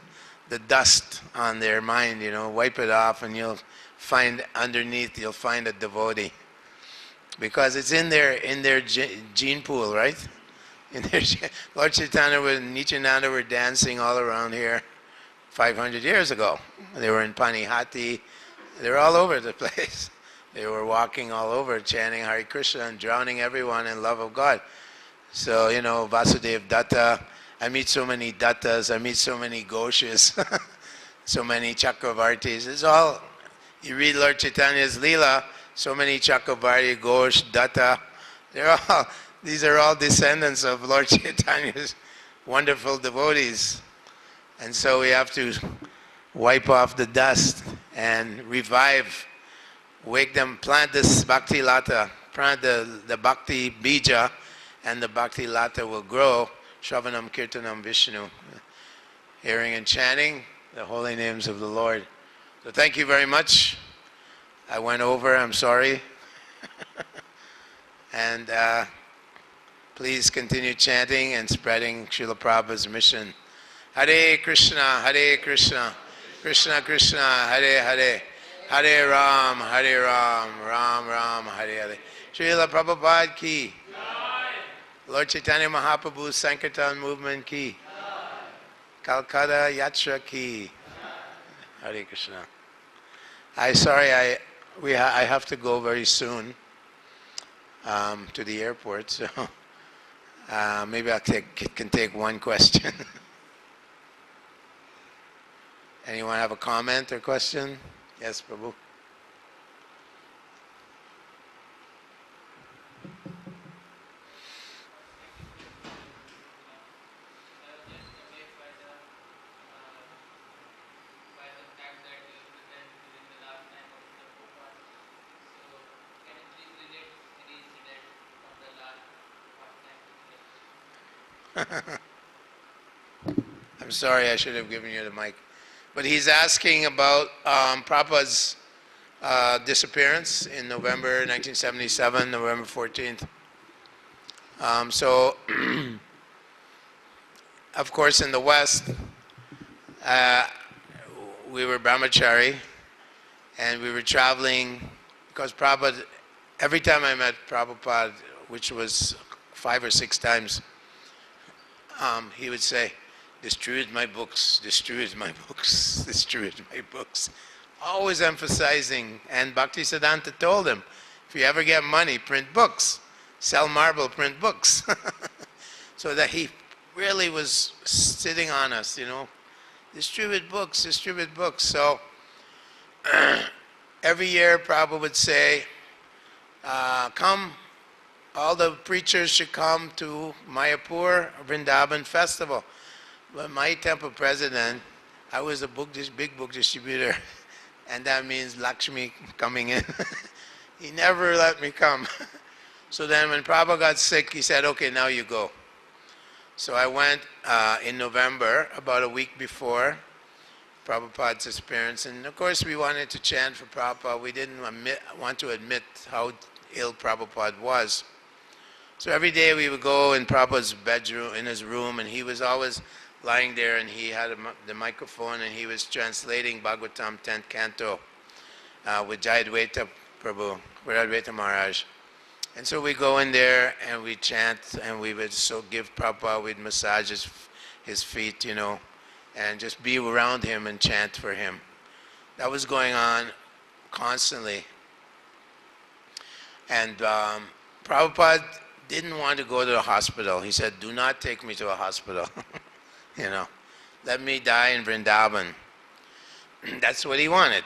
Speaker 1: dust on their mind, you know, wipe it off, and you'll find underneath, you'll find a devotee. Because it's in their gene pool, right? Lord Chaitanya and Nityananda were dancing all around here 500 years ago. They were in Panihati. They were all over the place. They were walking all over, chanting Hare Krishna and drowning everyone in love of God. So, you know, Vasudeva Datta, I meet so many Dattas, I meet so many Ghoshas, so many Chakravartis. It's all, you read Lord Chaitanya's Leela, so many Chakravarti, Ghosh, Datta, these are all descendants of Lord Chaitanya's wonderful devotees. And so we have to wipe off the dust and revive, wake them, plant this Bhakti Lata, plant the Bhakti Bija, and the Bhakti Lata will grow. Shravanam Kirtanam Vishnu, hearing and chanting the holy names of the Lord. So thank you very much. I went over, I'm sorry. And please continue chanting and spreading Śrīla Prabhupāda's mission. Hare Krishna, Krishna Krishna, Hare Hare, Hare Ram, Ram Ram, Hare Hare. Śrīla Prabhupāda ki. Lord Chaitanya Mahaprabhu's Sankirtan movement ki. Kolkata Yatra ki. Hare Krishna. I have to go very soon to the airport, so maybe can take one question. Anyone have a comment or question? Yes, Prabhu. I'm sorry, I should have given you the mic. But he's asking about Prabhupada's disappearance in November 1977, November 14th. So, of course, in the West, we were brahmachari, and we were traveling, because Prabhupada, every time I met Prabhupada, which was 5 or 6 times, he would say, distribute my books, distribute my books, distribute my books. Always emphasizing, and Bhaktisiddhanta told him, if you ever get money, print books. Sell marble, print books. So that he really was sitting on us, distribute books, distribute books. So every year Prabhupada would say, come, all the preachers should come to Mayapur Vrindavan festival. But my temple president, I was a big book distributor, and that means Lakshmi coming in. He never let me come. So then when Prabhupada got sick, he said, okay, now you go. So I went in November, about a week before Prabhupada's appearance, and of course we wanted to chant for Prabhupada. We didn't want to admit how ill Prabhupada was. So every day we would go in Prabhupada's bedroom, in his room, and he was always lying there, and he had the microphone, and he was translating Bhagavatam 10th canto with Jayadvaita Prabhu, Jayadvaita Maharaj. And so we go in there and we chant, and we would give Prabhupada, we'd massage his feet, and just be around him and chant for him. That was going on constantly. And Prabhupada didn't want to go to the hospital. He said, do not take me to a hospital. Let me die in Vrindavan. That's what he wanted.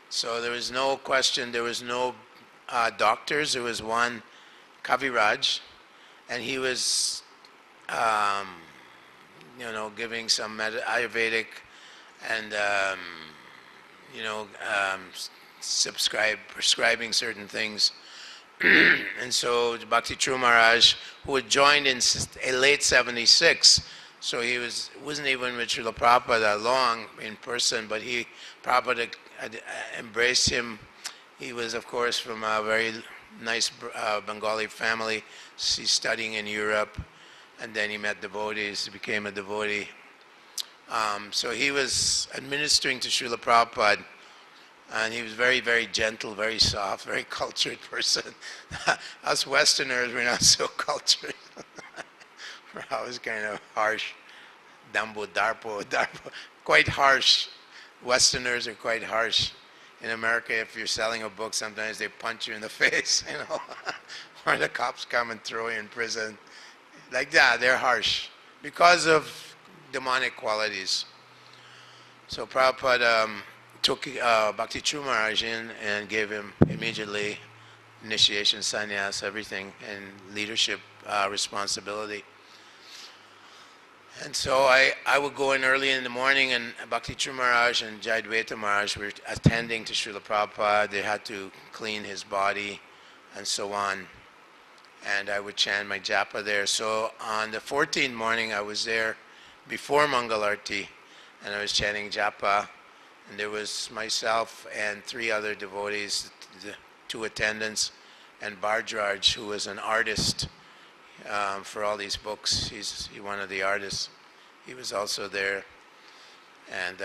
Speaker 1: So there was no question, there was no doctors. There was one Kaviraj, and he was, giving some Ayurvedic and, prescribing certain things. And so Bhakti True Maharaj, who had joined in late 76, so he wasn't even with Śrīla Prabhupāda that long in person, but Prabhupada had embraced him. He was, of course, from a very nice Bengali family. He's studying in Europe, and then he met devotees. He became a devotee. So he was administering to Śrīla Prabhupāda, and he was very, very gentle, very soft, very cultured person. Us Westerners, we're not so cultured. We're always kind of harsh. Dambo, Darpo, quite harsh. Westerners are quite harsh. In America, if you're selling a book, sometimes they punch you in the face, or the cops come and throw you in prison. Like that, they're harsh because of demonic qualities. So Prabhupada took Bhakti True Maharaj in and gave him immediately initiation, sannyas, everything, and leadership responsibility. And so I would go in early in the morning, and Bhakti True Maharaj and Jayadvaita Maharaj were attending to Śrīla Prabhupada. They had to clean his body and so on. And I would chant my japa there. So on the 14th morning, I was there before Mangalarti, and I was chanting japa. And there was myself and 3 other devotees, the 2 attendants, and Bhardraj, who was an artist for all these books. He's one of the artists. He was also there. And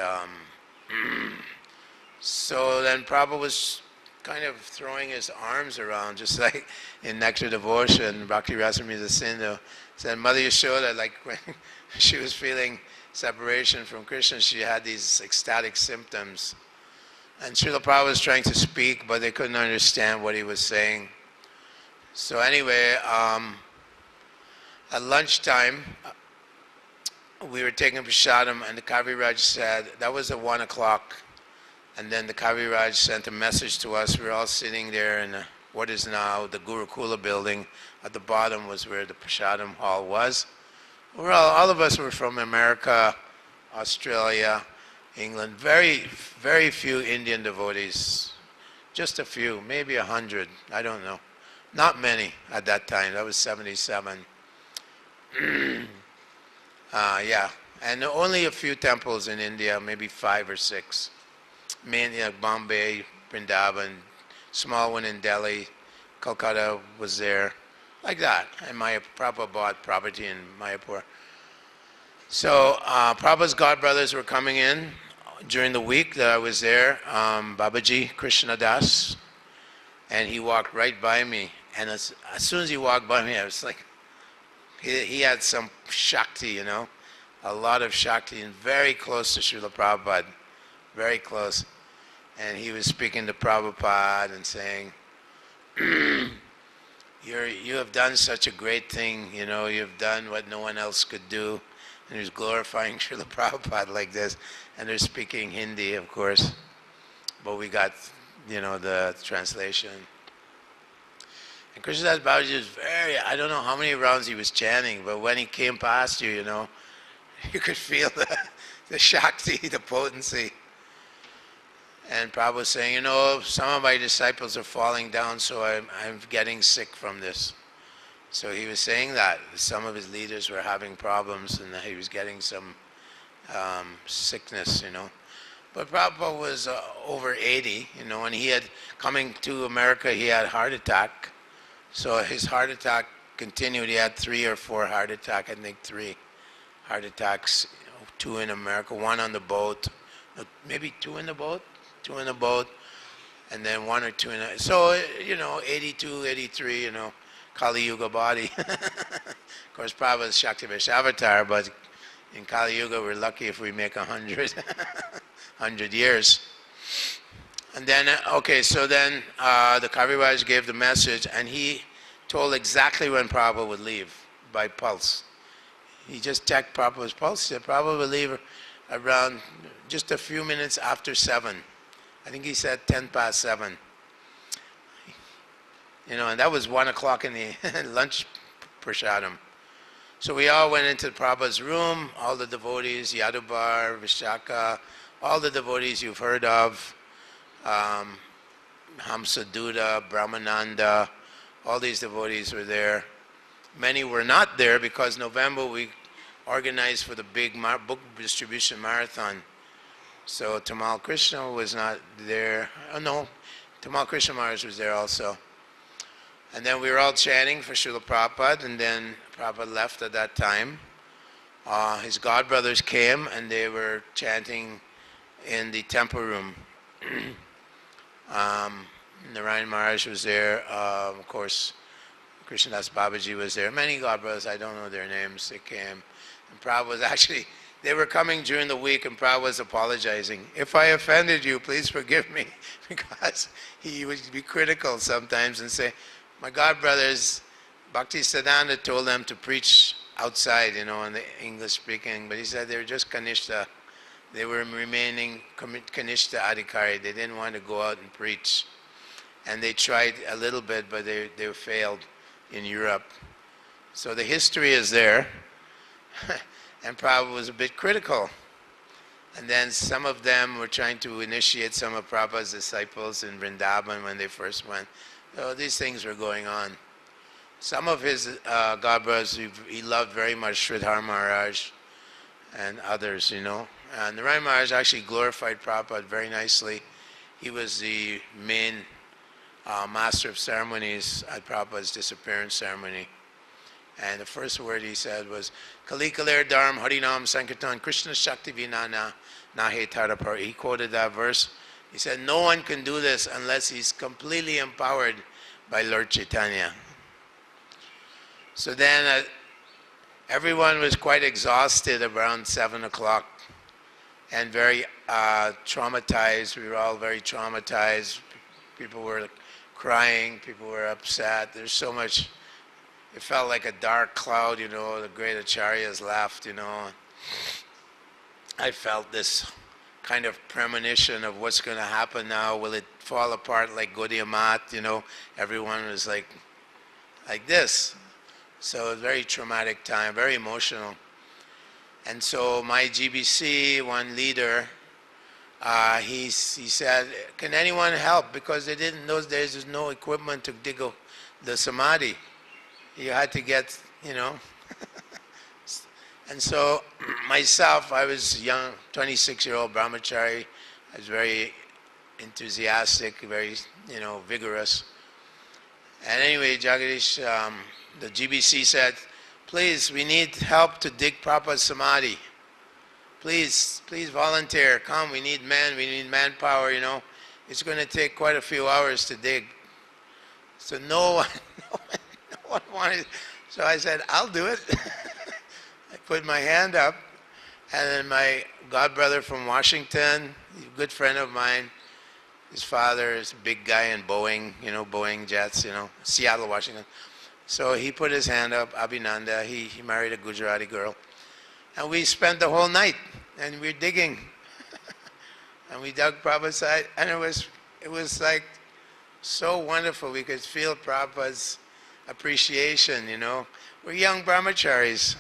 Speaker 1: so then Prabhupada was kind of throwing his arms around, just like in Nectar Devotion, Bhakti Rasamrita Sindhu. Said Mother Yashoda, like when she was feeling separation from Krishna, she had these ecstatic symptoms. And Śrīla Prabhupada was trying to speak, but they couldn't understand what he was saying. So anyway, at lunchtime, we were taking prasadam, and the Kaviraj said, that was at 1 o'clock, and then the Kaviraj sent a message to us. We were all sitting there in what is now the Gurukula building. At the bottom was where the prasadam hall was. All of us were from America, Australia, England. Very, very few Indian devotees. Just a few, maybe 100, I don't know. Not many at that time. That was 77. Yeah, and only a few temples in India, maybe 5 or 6. Mainly like Bombay, Vrindavan, small one in Delhi, Kolkata was there, like that. And Prabhupada bought property in Mayapur. So Prabhupada's godbrothers were coming in during the week that I was there, Babaji Krishna Das, and he walked right by me. And as soon as he walked by me, I was like, he had some Shakti, a lot of Shakti, and very close to Śrīla Prabhupāda, very close. And he was speaking to Prabhupada and saying, you have done such a great thing, you've done what no one else could do. And he was glorifying Śrīla Prabhupada like this. And they're speaking Hindi, of course. But we got, the translation. And Krishna Das Babaji was I don't know how many rounds he was chanting, but when he came past you, you could feel the Shakti, the potency. And Prabhupada was saying, some of my disciples are falling down, so I'm getting sick from this. So he was saying that some of his leaders were having problems and that he was getting some sickness, But Prabhupada was over 80, and he had, coming to America, he had a heart attack. So his heart attack continued. He had 3 or 4 heart attacks, I think 3 heart attacks, 2 in America, 1 on the boat, maybe 2 in the boat, and then 1 or 2 in the, so, 82, 83, Kali Yuga body. Of course, Prabhupada is Shakti Avatar, but in Kali Yuga, we're lucky if we make 100 years. And then, so then the Kaviraj gave the message, and he told exactly when Prabhupada would leave by pulse. He just checked Prabhupada's pulse. He said Prabhupada would leave around just a few minutes after 7. I think he said 10 past 7. And that was 1 o'clock in the lunch prasadam. So we all went into Prabhupada's room, all the devotees, Yadubar, Vishaka, all the devotees you've heard of, Hamsaduta, Brahmananda, all these devotees were there. Many were not there because November we organized for the big book distribution marathon. So Tamal Krishna was not there. Oh no, Tamal Krishna Maharaj was there also. And then we were all chanting for Śrīla Prabhupada, and then Prabhupada left at that time. His godbrothers came and they were chanting in the temple room. Narayan Maharaj was there, of course, Krishna Das Babaji was there. Many godbrothers, I don't know their names, they came. And Prabhupada was actually, they were coming during the week and Prabhupada was apologizing. If I offended you, please forgive me. Because he would be critical sometimes and say, my godbrothers, Bhakti Siddhanta told them to preach outside, in the English speaking, but he said they were just Kanishta. They were remaining Kanishta Adhikari. They didn't want to go out and preach. And they tried a little bit, but they failed in Europe. So the history is there. And Prabhupada was a bit critical. And then some of them were trying to initiate some of Prabhupada's disciples in Vrindavan when they first went. So these things were going on. Some of his godbrothers he loved very much, Sridhar Maharaj and others, And Narayan Maharaj actually glorified Prabhupada very nicely. He was the main master of ceremonies at Prabhupada's disappearance ceremony. And the first word he said was, Kali Kalir Dharm Harinam Sankirtan Krishna Shakti Vinana Nahe Tarapar. He quoted that verse. He said, no one can do this unless he's completely empowered by Lord Chaitanya. So then everyone was quite exhausted around 7 o'clock and very traumatized. We were all very traumatized. People were crying, people were upset. There's so much, it felt like a dark cloud, the great acharyas left, I felt this kind of premonition of what's going to happen now. Will it fall apart like Gaudiya Mat? Everyone was like this. So it was a very traumatic time, very emotional. And so my GBC, one leader, he said, can anyone help? Because they didn't know there's no equipment to dig the samadhi. You had to get, And so myself, I was young, 26-year-old brahmachari. I was very enthusiastic, very, vigorous. And anyway, Jagadish, the GBC said, please, we need help to dig Prabhupada's samadhi. Please volunteer, come, we need men, we need manpower, It's going to take quite a few hours to dig. So no one wanted, so I said, I'll do it. I put my hand up, And then my godbrother from Washington, a good friend of mine, his father is a big guy in Boeing, Boeing jets, Seattle, Washington. So he put his hand up, Abhinanda. He married a Gujarati girl. And we spent the whole night, and we were digging. And we dug Prabhupada's side, and it was like so wonderful. We could feel Prabhupada's appreciation, We're young brahmacharis,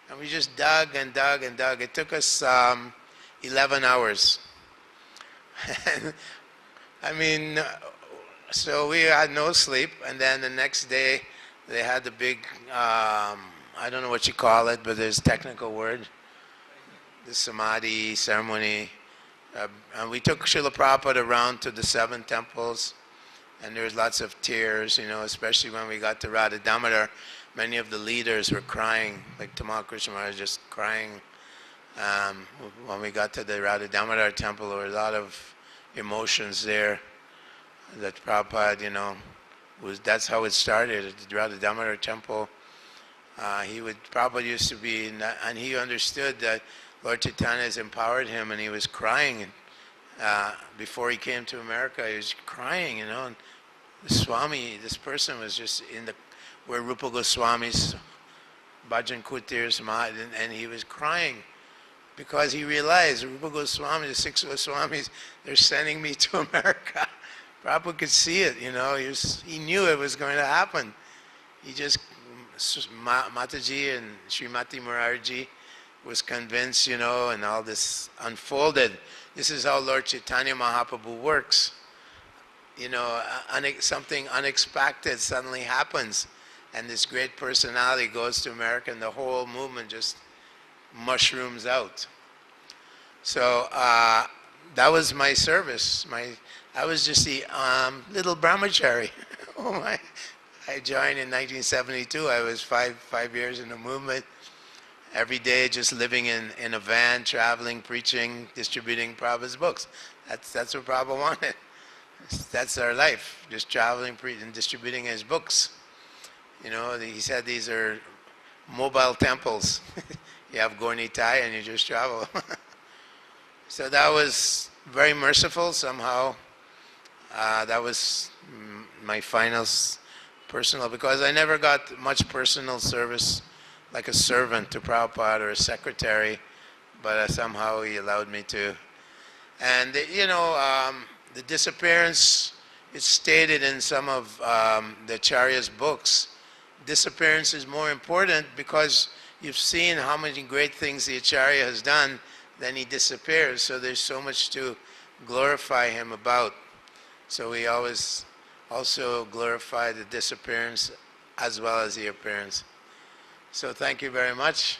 Speaker 1: and we just dug and dug and dug. It took us 11 hours. So we had no sleep, and then the next day they had the big, I don't know what you call it, but there's a technical word, the samadhi ceremony. And we took Śrīla Prabhupāda around to the 7 temples, and there was lots of tears, especially when we got to Radha Damodar. Many of the leaders were crying, like Tamal Krishna was just crying. When we got to the Radha Damodar temple, there were a lot of emotions there. That Prabhupada, that's how it started at the Radha Damodar temple. Prabhupada used to be, and he understood that Lord Chaitanya has empowered him, and he was crying. Before he came to America, he was crying, and the Swami, this person was just where Rupa Goswami's Bhajan Kutir's Srimad, and he was crying because he realized Rupa Goswami, the 6 Goswamis, they're sending me to America. Prabhupada could see it, he knew it was going to happen. Mataji and Srimati Murarji was convinced, and all this unfolded. This is how Lord Chaitanya Mahaprabhu works. Something unexpected suddenly happens, and this great personality goes to America, and the whole movement just mushrooms out. So that was my service. I was just the little brahmachari. I joined in 1972. I was five years in the movement. Every day just living in a van, traveling, preaching, distributing Prabhupada's books. That's what Prabhupada wanted. That's our life, just traveling, preaching, distributing his books. He said these are mobile temples. You have Gornitai and you just travel. So that was very merciful somehow. That was my final personal, because I never got much personal service like a servant to Prabhupada or a secretary, but somehow he allowed me to. And the disappearance is stated in some of the Acharya's books. Disappearance is more important because you've seen how many great things the Acharya has done, then he disappears, so there's so much to glorify him about. So we always also glorify the disappearance as well as the appearance. So thank you very much,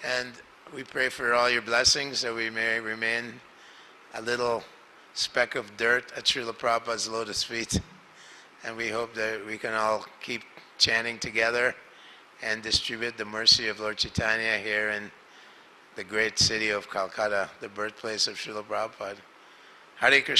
Speaker 1: and we pray for all your blessings that we may remain a little speck of dirt at Śrīla Prabhupāda's lotus feet, and we hope that we can all keep chanting together and distribute the mercy of Lord Chaitanya here in the great city of Kolkata, the birthplace of Śrīla Prabhupāda. Hare Krishna.